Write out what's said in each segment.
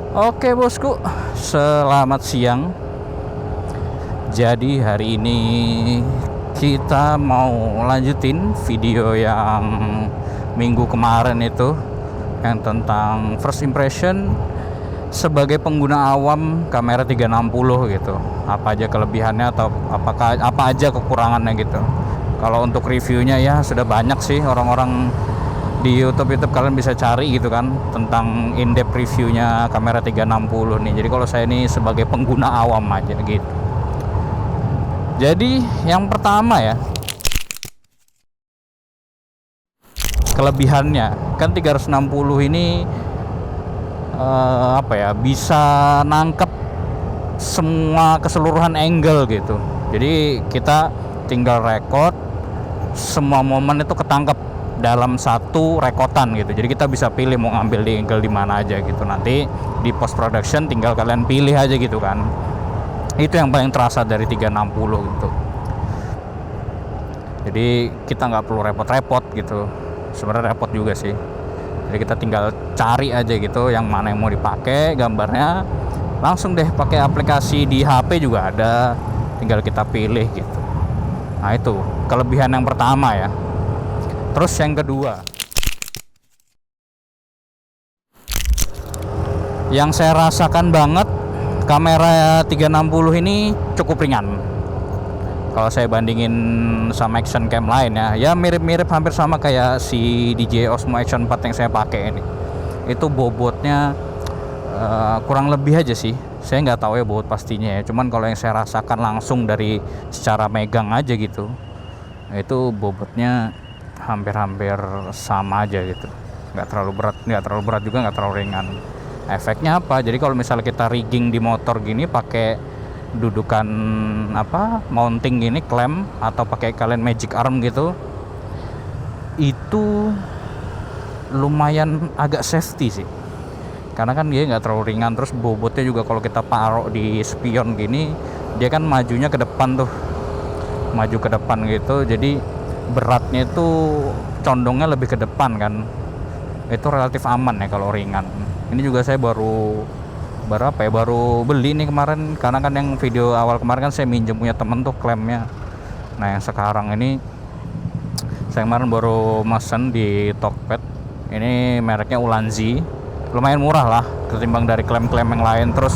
Oke bosku, selamat siang. Jadi hari ini kita mau lanjutin video yang minggu kemarin itu, yang tentang first impression sebagai pengguna awam kamera 360 gitu. Apa aja kelebihannya atau apa aja kekurangannya gitu. Kalau untuk reviewnya ya sudah banyak sih, orang-orang di YouTube kalian bisa cari gitu kan tentang in-depth reviewnya kamera 360 nih. Jadi kalau saya ini sebagai pengguna awam aja gitu. Jadi yang pertama ya, kelebihannya kan 360 ini bisa nangkep semua keseluruhan angle gitu. Jadi kita tinggal record semua momen itu ketangkep dalam satu rekotan gitu. Jadi kita bisa pilih mau ngambil di angle di mana aja gitu. Nanti di post production tinggal kalian pilih aja gitu kan. Itu yang paling terasa dari 360 gitu. Jadi kita nggak perlu repot-repot gitu. Sebenarnya repot juga sih. Jadi kita tinggal cari aja gitu yang mana yang mau dipakai gambarnya, langsung deh pakai aplikasi di HP juga ada, tinggal kita pilih gitu. Nah itu kelebihan yang pertama ya. Terus yang kedua, yang saya rasakan banget, kamera 360 ini cukup ringan. Kalau saya bandingin sama action cam lain ya mirip-mirip hampir sama kayak si DJI Osmo Action 4 yang saya pakai ini. Itu bobotnya kurang lebih aja sih. Saya nggak tahu ya bobot pastinya ya. Cuman kalau yang saya rasakan langsung dari secara megang aja gitu, itu bobotnya hampir-hampir sama aja gitu. Nggak terlalu berat juga, nggak terlalu ringan. Efeknya apa? Jadi kalau misalnya kita rigging di motor gini pakai dudukan mounting gini, clamp atau pakai kalian magic arm gitu, itu lumayan agak safety sih, karena kan dia nggak terlalu ringan. Terus bobotnya juga kalau kita taruh di spion gini, dia kan majunya ke depan tuh, maju ke depan gitu, jadi beratnya itu condongnya lebih ke depan kan. Itu relatif aman ya kalau ringan. Ini juga saya baru beli nih kemarin, karena kan yang video awal kemarin kan saya minjem punya temen tuh klaimnya. Nah yang sekarang ini saya kemarin baru mesen di Tokped. Ini mereknya Ulanzi, lumayan murah lah ketimbang dari klaim-klaim yang lain. Terus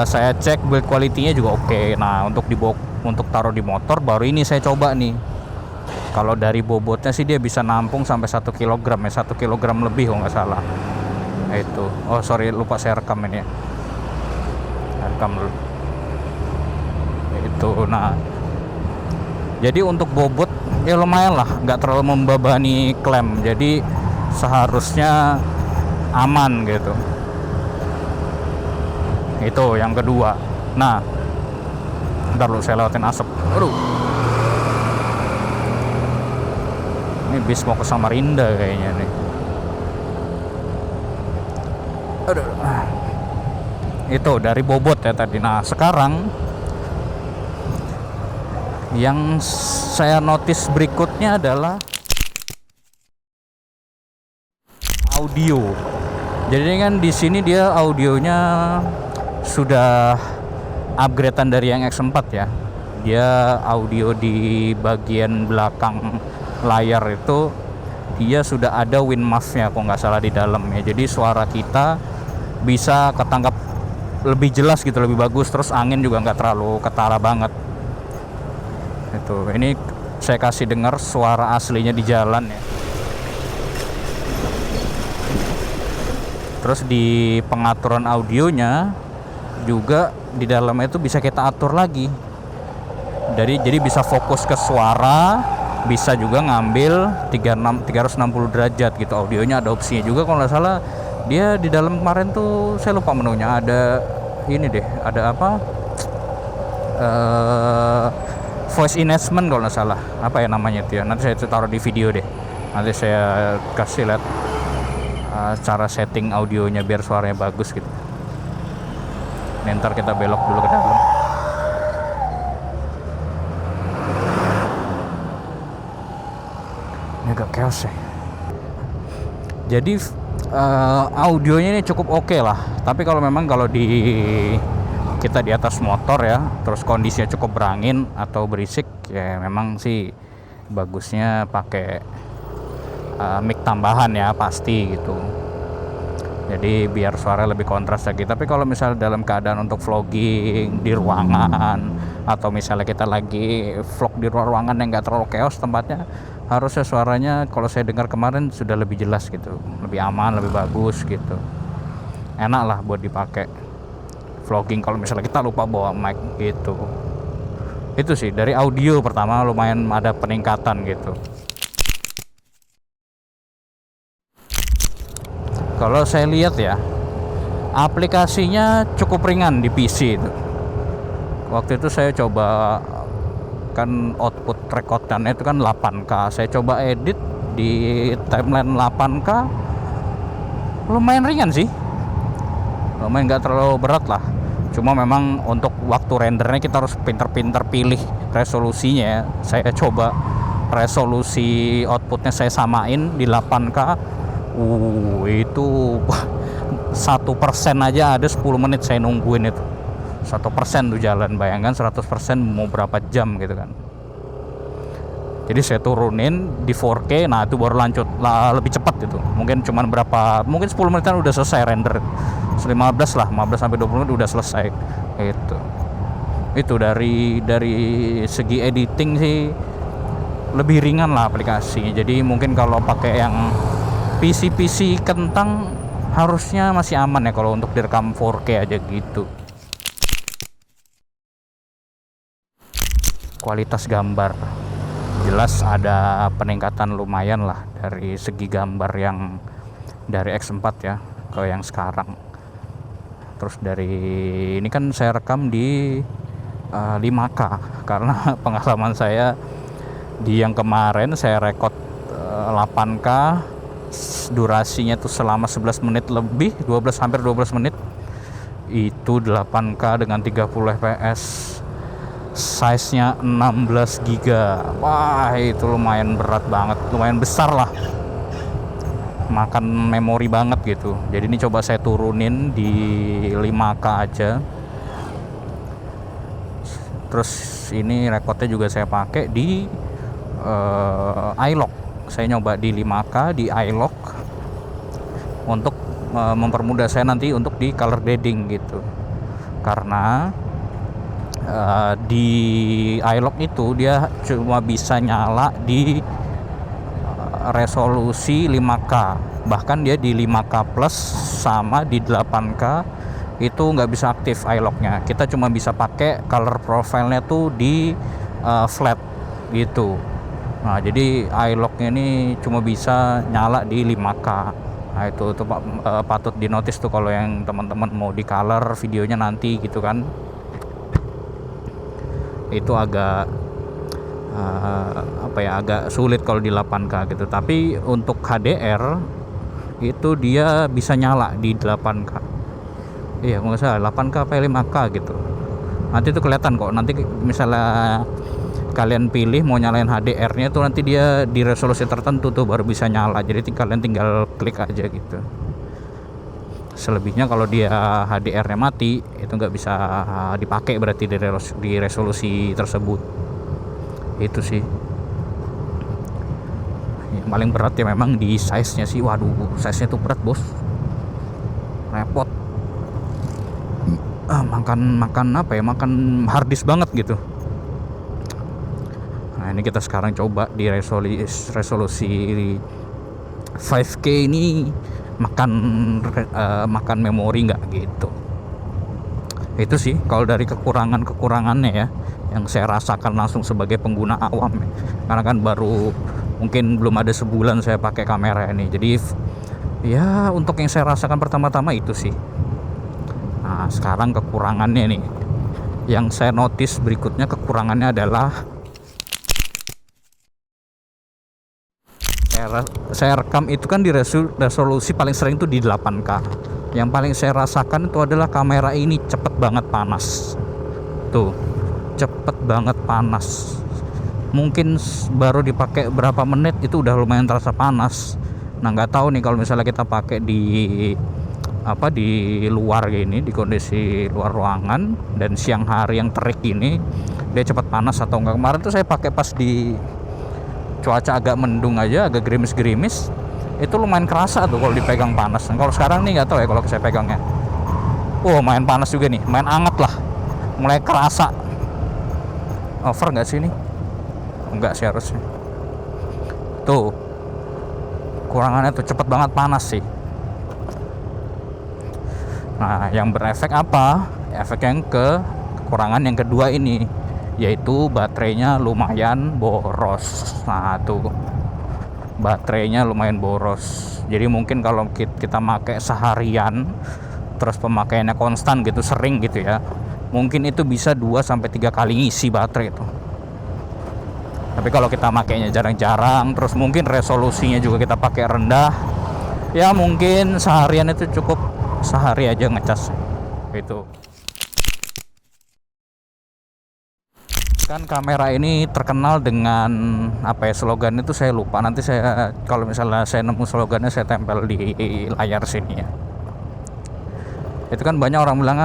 saya cek build quality-nya juga oke. Nah untuk taruh di motor baru ini saya coba nih. Kalau dari bobotnya sih dia bisa nampung sampai 1 kg ya, 1 kg lebih kalau nggak salah. Itu lupa saya rekam ini ya, rekam dulu itu. Nah jadi untuk bobot ya lumayan lah, nggak terlalu membebani klem, jadi seharusnya aman gitu. Itu yang kedua. Nah ntar lu saya lewatin asap. Aduh, ini bis mau ke Samarinda kayaknya nih. Aduh. Itu dari bobot ya tadi. Nah sekarang yang saya notice berikutnya adalah audio. Jadi kan di sini dia audionya sudah upgradean dari yang X4 ya. Dia audio di bagian belakang layar itu dia sudah ada WinMAF-nya kok nggak salah di dalam ya. Jadi suara kita bisa ketangkap lebih jelas gitu, lebih bagus. Terus angin juga nggak terlalu ketara banget. Itu ini saya kasih dengar suara aslinya di jalan ya. Terus di pengaturan audionya juga di dalamnya itu bisa kita atur lagi. Jadi bisa fokus ke suara, bisa juga ngambil 360 derajat gitu. Audionya ada opsinya juga kalau nggak salah. Dia di dalam kemarin tuh saya lupa menunya, ada ini deh, ada voice enhancement kalau nggak salah, apa ya namanya itu ya. Nanti saya taruh di video deh, nanti saya kasih lihat cara setting audionya biar suaranya bagus gitu. Ini ntar kita belok dulu ke dalam. Ini agak chaos ya. Jadi Audionya ini cukup oke lah, tapi kalau memang kalau kita di atas motor ya, terus kondisinya cukup berangin atau berisik ya, memang sih bagusnya pakai mic tambahan ya pasti gitu, jadi biar suara lebih kontras lagi. Tapi kalau misalnya dalam keadaan untuk vlogging di ruangan, atau misalnya kita lagi vlog di ruangan yang nggak terlalu chaos tempatnya, harusnya suaranya kalau saya dengar kemarin sudah lebih jelas gitu, lebih aman, lebih bagus gitu, enak lah buat dipakai vlogging kalau misalnya kita lupa bawa mic gitu. Itu sih dari audio pertama lumayan ada peningkatan gitu. Kalau saya lihat ya, aplikasinya cukup ringan di PC itu. Waktu itu saya coba, kan output rekordannya itu kan 8K. Saya coba edit di timeline 8K, lumayan ringan sih. Lumayan nggak terlalu berat lah. Cuma memang untuk waktu rendernya kita harus pinter-pinter pilih resolusinya ya. Saya coba resolusi outputnya saya samain di 8K. Itu 1% aja ada 10 menit saya nungguin itu. 1% tuh jalan, bayangkan 100% mau berapa jam gitu kan. Jadi saya turunin di 4K, nah itu baru lanjut lebih cepat itu. Mungkin cuman mungkin 10 menitan udah selesai render. 15 lah, 15 sampai 20 menit udah selesai. Itu dari segi editing sih lebih ringan lah aplikasinya. Jadi mungkin kalau pakai yang PC kentang harusnya masih aman ya kalau untuk direkam 4K aja gitu. Kualitas gambar jelas ada peningkatan lumayan lah dari segi gambar yang dari X4 ya ke yang sekarang. Terus dari ini kan saya rekam di 5K karena pengalaman saya di yang kemarin saya rekod 8K, durasinya tuh selama 11 menit lebih, hampir 12 menit. Itu 8K dengan 30 fps, size-nya 16 GB. Wah, itu lumayan berat banget, lumayan besar lah, makan memori banget gitu. Jadi ini coba saya turunin di 5K aja. Terus ini rekodnya juga saya pakai di iLok. Saya nyoba di 5K di iLok untuk mempermudah saya nanti untuk di color grading gitu. Karena di iLok itu dia cuma bisa nyala di resolusi 5K. Bahkan dia di 5K plus sama di 8K itu nggak bisa aktif iLok-nya. Kita cuma bisa pakai color profile-nya tuh di flat gitu. Nah, jadi iLok-nya ini cuma bisa nyala di 5K. Nah, itu patut dinotis tuh kalau yang teman-teman mau di color videonya nanti gitu kan. Itu agak agak sulit kalau di 8K gitu. Tapi untuk HDR itu dia bisa nyala di 8K. Iya, nggak salah 8K apa 5K gitu. Nanti itu kelihatan kok. Nanti misalnya kalian pilih mau nyalain HDR-nya tuh nanti dia di resolusi tertentu tuh baru bisa nyala. Jadi kalian tinggal klik aja gitu. Selebihnya kalau dia HDR-nya mati itu nggak bisa dipakai berarti di resolusi tersebut. Itu sih yang paling berat ya memang di size-nya sih. Waduh, size-nya tuh berat bos, repot. Makan harddisk banget gitu. Nah, ini kita sekarang coba di resolusi 5K ini makan memori nggak gitu. Itu sih kalau dari kekurangannya ya, yang saya rasakan langsung sebagai pengguna awam ya. Karena kan baru mungkin belum ada sebulan saya pakai kamera ini. Jadi ya untuk yang saya rasakan pertama-tama itu sih. Nah, sekarang kekurangannya nih, yang saya notice berikutnya kekurangannya adalah saya rekam itu kan di resolusi paling sering tuh di 8K. Yang paling saya rasakan itu adalah kamera ini cepet banget panas. Tuh, cepet banget panas. Mungkin baru dipakai berapa menit itu udah lumayan terasa panas. Nah nggak tahu nih kalau misalnya kita pakai di di luar gini, di kondisi luar ruangan dan siang hari yang terik gini, dia cepat panas atau enggak. Kemarin tuh saya pakai pas di cuaca agak mendung aja, agak gerimis-gerimis, itu lumayan kerasa tuh kalau dipegang panas. Nah, kalau sekarang nih nggak tahu ya kalau saya pegangnya. Main panas juga nih, main anget lah, mulai kerasa. Over nggak sih ini? Enggak sih harusnya. Tuh, kurangannya tuh cepet banget panas sih. Nah, yang berefek apa? Efek yang kekurangan yang kedua ini, yaitu baterainya lumayan boros. Nah, tuh baterainya lumayan boros. Jadi mungkin kalau kita pakai seharian, terus pemakaiannya konstan gitu, sering gitu ya, mungkin itu bisa 2 sampai 3 kali ngisi baterai itu. Tapi kalau kita makainya jarang-jarang, terus mungkin resolusinya juga kita pakai rendah, ya mungkin seharian itu cukup, sehari aja ngecas itu. Kan kamera ini terkenal dengan slogan itu saya lupa, nanti saya kalau misalnya saya nemu slogannya saya tempel di layar sini ya. Itu kan banyak orang bilang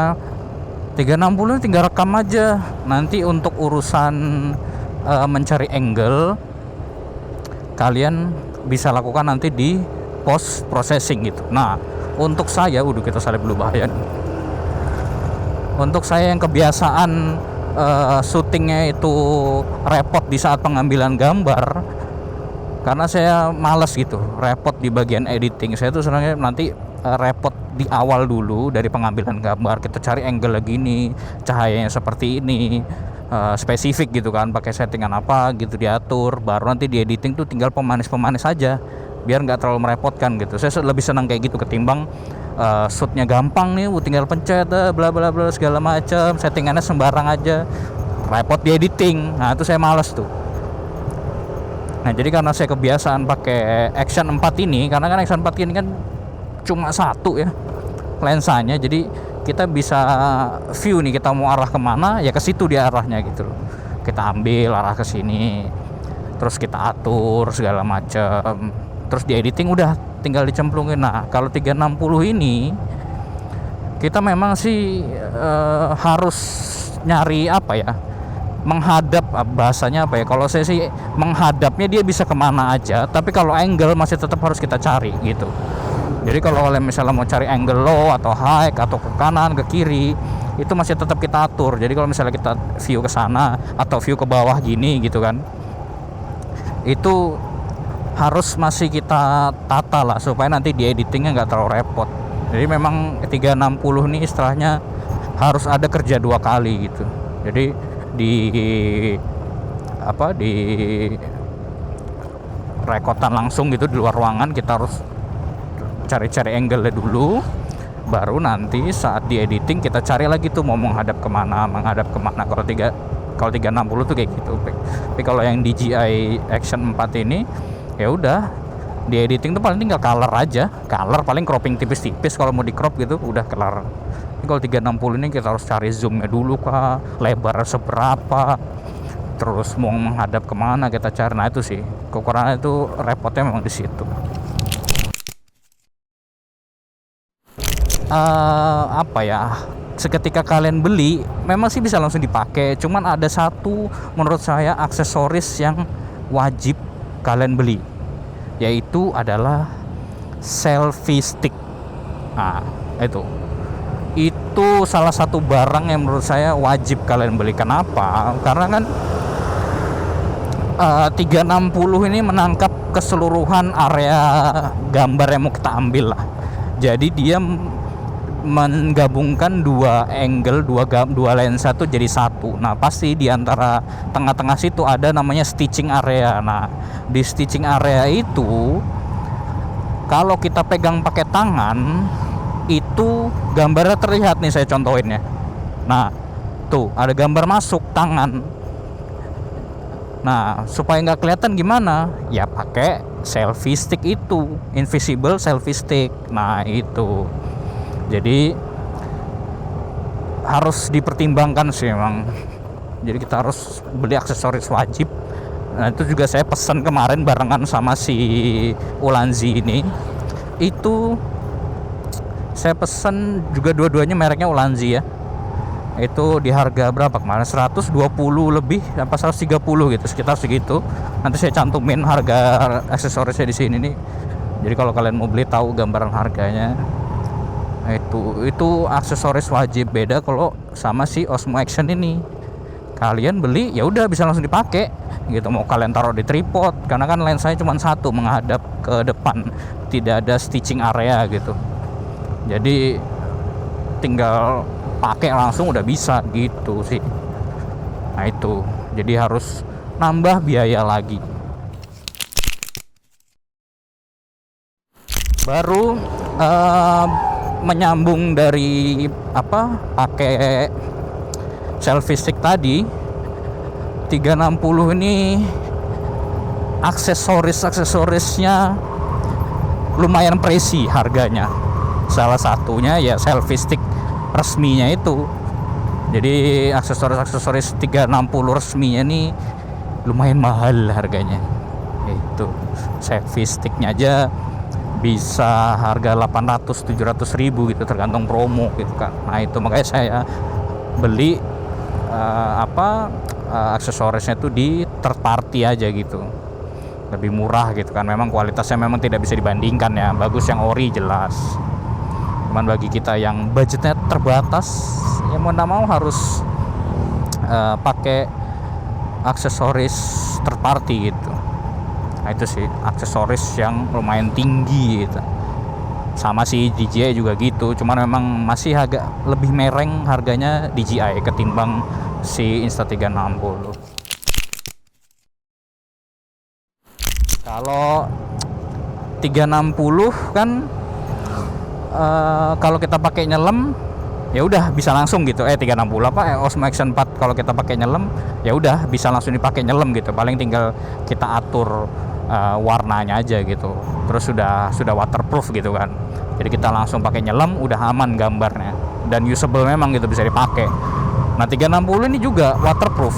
360 tinggal rekam aja, nanti untuk urusan mencari angle kalian bisa lakukan nanti di post processing gitu. Nah untuk saya, kita salib dulu bahaya nih. Untuk saya yang kebiasaan syutingnya itu repot di saat pengambilan gambar, karena saya malas gitu repot di bagian editing. Saya tuh sebenarnya nanti repot di awal dulu dari pengambilan gambar, kita cari angle gini, cahayanya seperti ini, spesifik gitu kan, pakai settingan apa gitu diatur, baru nanti di editing tuh tinggal pemanis aja biar nggak terlalu merepotkan gitu. Saya lebih senang kayak gitu ketimbang shootnya gampang nih, tinggal pencet bla bla bla segala macam, settingannya sembarang aja, repot di editing. Nah itu saya malas tuh. Nah jadi karena saya kebiasaan pakai Action 4 ini, karena kan Action 4 ini kan cuma satu ya lensanya, jadi kita bisa view nih, kita mau arah kemana ya ke situ dia arahnya gitu loh. Kita ambil arah ke sini, terus kita atur segala macam, terus di editing udah tinggal dicemplungin. Nah kalau 360 ini kita memang sih harus nyari menghadap, bahasanya kalau saya sih menghadapnya dia bisa kemana aja, tapi kalau angle masih tetap harus kita cari gitu. Jadi kalau misalnya mau cari angle low atau high atau ke kanan ke kiri, itu masih tetap kita atur. Jadi kalau misalnya kita view ke sana atau view ke bawah gini gitu kan, itu harus masih kita tata lah supaya nanti di editingnya nggak terlalu repot. Jadi memang 360 ini istilahnya harus ada kerja 2 kali gitu. Jadi di rekotan langsung gitu di luar ruangan kita harus cari-cari angle dulu, baru nanti saat di editing kita cari lagi tuh mau menghadap kemana. Kalau 360 tuh kayak gitu. Tapi kalau yang DJI Action 4 ini ya udah di editing tuh paling tinggal color aja, paling cropping tipis-tipis kalau mau di crop gitu udah kelar. Tapi kalau 360 ini kita harus cari zoomnya dulu kah, lebar seberapa, terus mau menghadap kemana kita cari. Nah itu sih kekurangan, itu repotnya memang di situ. Seketika kalian beli memang sih bisa langsung dipakai, cuman ada satu menurut saya aksesoris yang wajib kalian beli, yaitu adalah selfie stick. Nah itu salah satu barang yang menurut saya wajib kalian beli. Kenapa? Karena kan 360 ini menangkap keseluruhan area gambar yang mau kita ambil lah. Jadi dia menggabungkan 2 angle, 2 lensa tuh jadi satu. Nah pasti di antara tengah-tengah situ ada namanya stitching area. Nah di stitching area itu kalau kita pegang pakai tangan itu gambarnya terlihat nih, saya contohin ya. Nah tuh ada gambar masuk tangan. Nah supaya nggak kelihatan gimana ya, pakai selfie stick itu, invisible selfie stick. Nah itu jadi harus dipertimbangkan sih memang. Jadi kita harus beli aksesoris wajib Nah itu juga saya pesan kemarin barengan sama si Ulanzi ini. Itu saya pesan juga dua-duanya mereknya Ulanzi ya. Itu di harga berapa kemarin, 120 lebih apa 130 gitu, sekitar segitu. Nanti saya cantumin harga aksesorisnya di sini nih, jadi kalau kalian mau beli tahu gambaran harganya. Itu aksesoris wajib. Beda kalau sama si Osmo Action ini, kalian beli ya udah bisa langsung dipakai gitu, mau kalian taruh di tripod, karena kan lensanya cuma satu menghadap ke depan, tidak ada stitching area gitu, jadi tinggal pakai langsung udah bisa gitu sih. Nah itu jadi harus nambah biaya lagi. Baru menyambung dari apa pakai selfie stick tadi, 360 ini aksesorisnya lumayan pricey harganya. Salah satunya ya selfie stick resminya itu. Jadi aksesoris 360 resminya nih lumayan mahal harganya. Itu selfie sticknya aja bisa harga 800-700 ribu gitu, tergantung promo gitu kan. Nah itu makanya saya beli aksesorisnya tuh di third party aja gitu, lebih murah gitu kan. Memang kualitasnya memang tidak bisa dibandingkan ya, bagus yang ori jelas. Cuman bagi kita yang budgetnya terbatas, ya mau nggak mau harus pakai aksesoris third party gitu. Nah itu sih aksesoris yang lumayan tinggi gitu. Sama si DJI juga gitu, cuman memang masih agak lebih mereng harganya DJI ketimbang si Insta360. Kalau 360 kan kalau kita pakai nyelam ya udah bisa langsung gitu. 360 Osmo Action 4 kalau kita pakai nyelam ya udah bisa langsung dipakai nyelam gitu. Paling tinggal kita atur warnanya aja gitu. Terus sudah waterproof gitu kan. Jadi kita langsung pakai nyelam udah aman gambarnya dan usable memang gitu, bisa dipakai. Nah 360 ini juga waterproof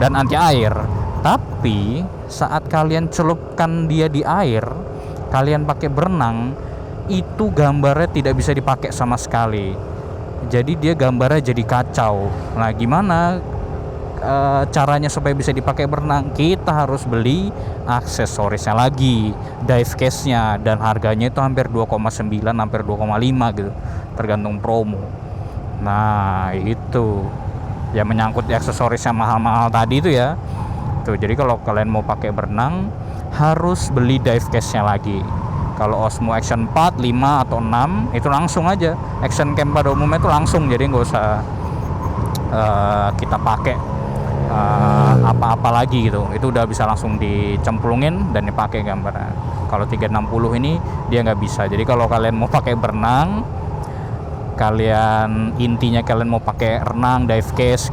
dan anti air. Tapi saat kalian celupkan dia di air, kalian pakai berenang, itu gambarnya tidak bisa dipakai sama sekali. Jadi dia gambarnya jadi kacau. Nah gimana caranya supaya bisa dipakai berenang? Kita harus beli aksesorisnya lagi, dive case-nya, dan harganya itu hampir 2,9 hampir 2,5 gitu, tergantung promo. Nah itu ya menyangkut aksesorisnya mahal-mahal tadi itu ya. Tuh, jadi kalau kalian mau pakai berenang harus beli dive case-nya lagi. Kalau Osmo Action 4, 5 atau 6 itu langsung aja. Action Cam pada umumnya itu langsung, jadi nggak usah kita pakai apa-apa lagi gitu. Itu udah bisa langsung dicemplungin dan dipakai gambarnya. Kalau 360 ini dia nggak bisa. Jadi kalau kalian mau pakai berenang, kalian mau pakai renang, dive case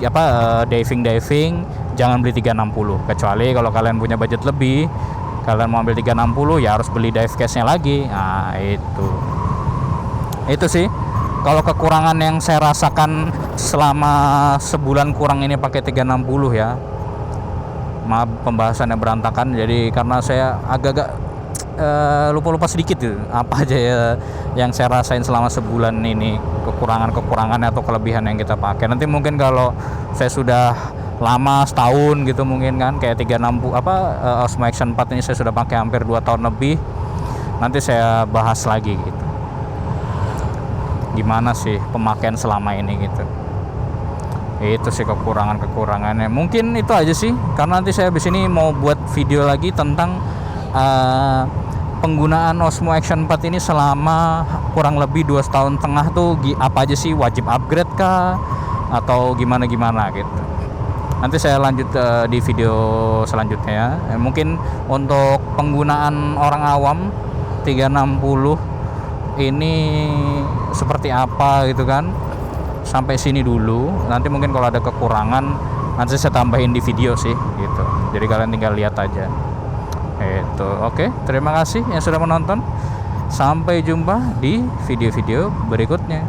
diving, jangan beli 360. Kecuali kalau kalian punya budget lebih, kalian mau ambil 360 ya harus beli dive case-nya lagi. Nah itu sih kalau kekurangan yang saya rasakan selama sebulan kurang ini pakai 360 ya. Maaf pembahasannya berantakan, jadi karena saya agak-agak lupa-lupa sedikit gitu, apa aja ya yang saya rasain selama sebulan ini, kekurangannya atau kelebihan yang kita pakai. Nanti mungkin kalau saya sudah lama setahun gitu mungkin kan, kayak 360 Osmo Action 4 ini saya sudah pakai hampir 2 tahun lebih, nanti saya bahas lagi gitu gimana sih pemakaian selama ini gitu. Itu sih kekurangannya. Mungkin itu aja sih, karena nanti saya habis ini mau buat video lagi tentang penggunaan Osmo Action 4 ini selama kurang lebih 2,5 tahun tuh apa aja sih, wajib upgrade kah atau gimana gitu. Nanti saya lanjut di video selanjutnya ya. Mungkin untuk penggunaan orang awam 360 ini seperti apa gitu kan, sampai sini dulu. Nanti mungkin kalau ada kekurangan nanti saya tambahin di video sih gitu, jadi kalian tinggal lihat aja. Itu oke, terima kasih yang sudah menonton. Sampai jumpa di video-video berikutnya.